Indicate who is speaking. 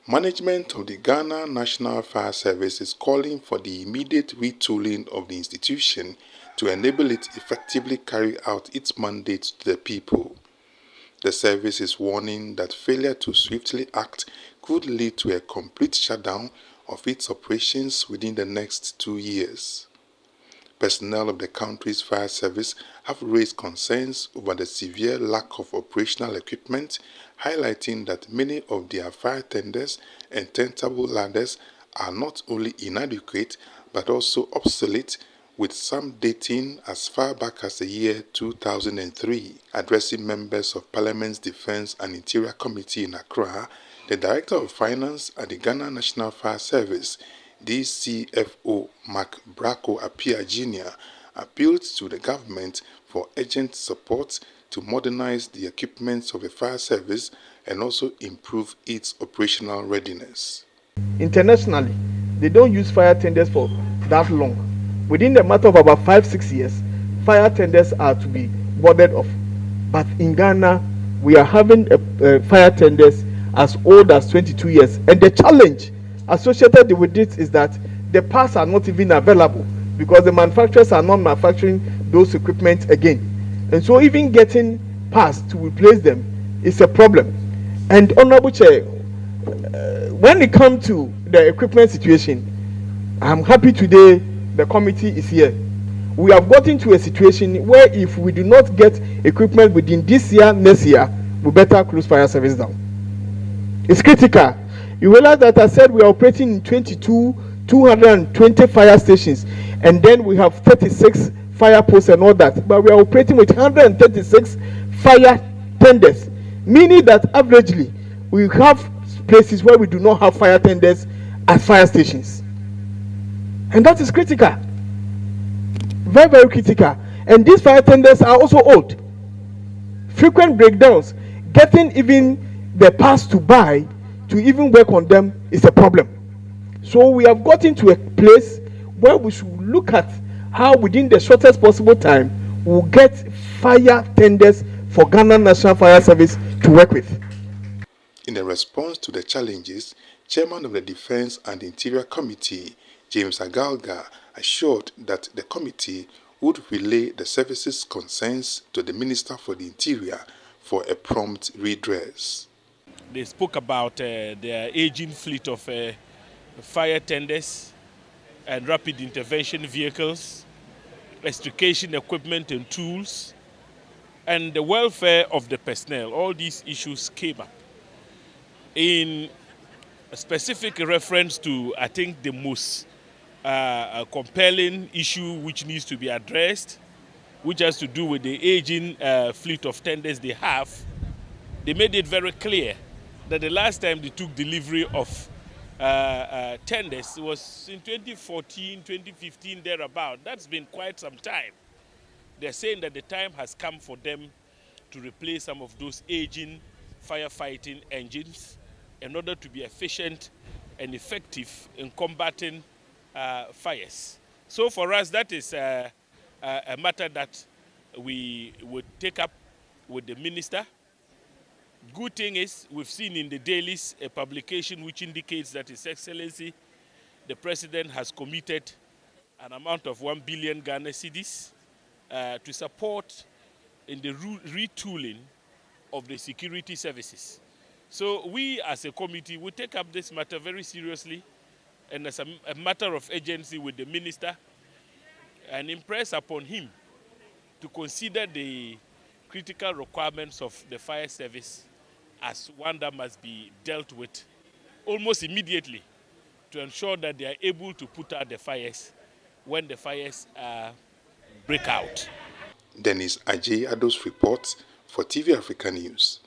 Speaker 1: Management of the Ghana National Fire Service is calling for the immediate retooling of the institution to enable it effectively carry out its mandate to the people. The service is warning that failure to swiftly act could lead to a complete shutdown of its operations within the next 2 years. Personnel of the country's fire service have raised concerns over the severe lack of operational equipment, highlighting that many of their fire tenders and turntable ladders are not only inadequate but also obsolete, with some dating as far back as the year 2003. Addressing members of Parliament's Defence and Interior Committee in Accra, the Director of Finance at the Ghana National Fire Service, DCFO Mark Bracco Appiah Jr., appealed to the government for urgent support to modernize the equipment of the fire service and also improve its operational readiness.
Speaker 2: Internationally, they don't use fire tenders for that long. Within the matter of about 5-6 years, fire tenders are to be boarded off. But in Ghana, we are having fire tenders as old as 22 years. And the challenge associated with this is that the parts are not even available because the manufacturers are not manufacturing those equipment again. And so even getting parts to replace them is a problem. And Honorable Chair, when it comes to the equipment situation, I'm happy today the committee is here. We have gotten to a situation where if we do not get equipment within this year, next year, we better close fire service down. It's critical. You realize that I said we are operating in 220 fire stations, and then we have 36 fire posts and all that, but we are operating with 136 fire tenders, meaning that averagely we have places where we do not have fire tenders as fire stations. And that is critical. Very, very critical. And these fire tenders are also old. Frequent breakdowns, getting even the parts to buy to even work on them is a problem. So we have gotten to a place where we should look at how within the shortest possible time we'll get fire tenders for Ghana National Fire Service to work with.
Speaker 1: In a response to the challenges, Chairman of the Defence and Interior Committee, James Agalga, assured that the committee would relay the service's concerns to the Minister for the Interior for a prompt redress.
Speaker 3: They spoke about their aging fleet of fire tenders and rapid intervention vehicles, extrication equipment and tools, and the welfare of the personnel. All these issues came up. In a specific reference to, I think, the most compelling issue which needs to be addressed, which has to do with the aging fleet of tenders they have, they made it very clear that the last time they took delivery of tenders was in 2014, 2015, thereabout. That's been quite some time. They're saying that the time has come for them to replace some of those aging firefighting engines in order to be efficient and effective in combating fires. So for us, that is a matter that we would take up with the minister. Good thing is, we've seen in the dailies a publication which indicates that His Excellency, the President, has committed an amount of 1 billion Ghana cedis to support in the retooling of the security services. So we as a committee will take up this matter very seriously and as a matter of urgency with the minister and impress upon him to consider the critical requirements of the fire service as one that must be dealt with almost immediately to ensure that they are able to put out the fires when the fires break out.
Speaker 1: Dennis Adjei Addo's report for TV Africa News.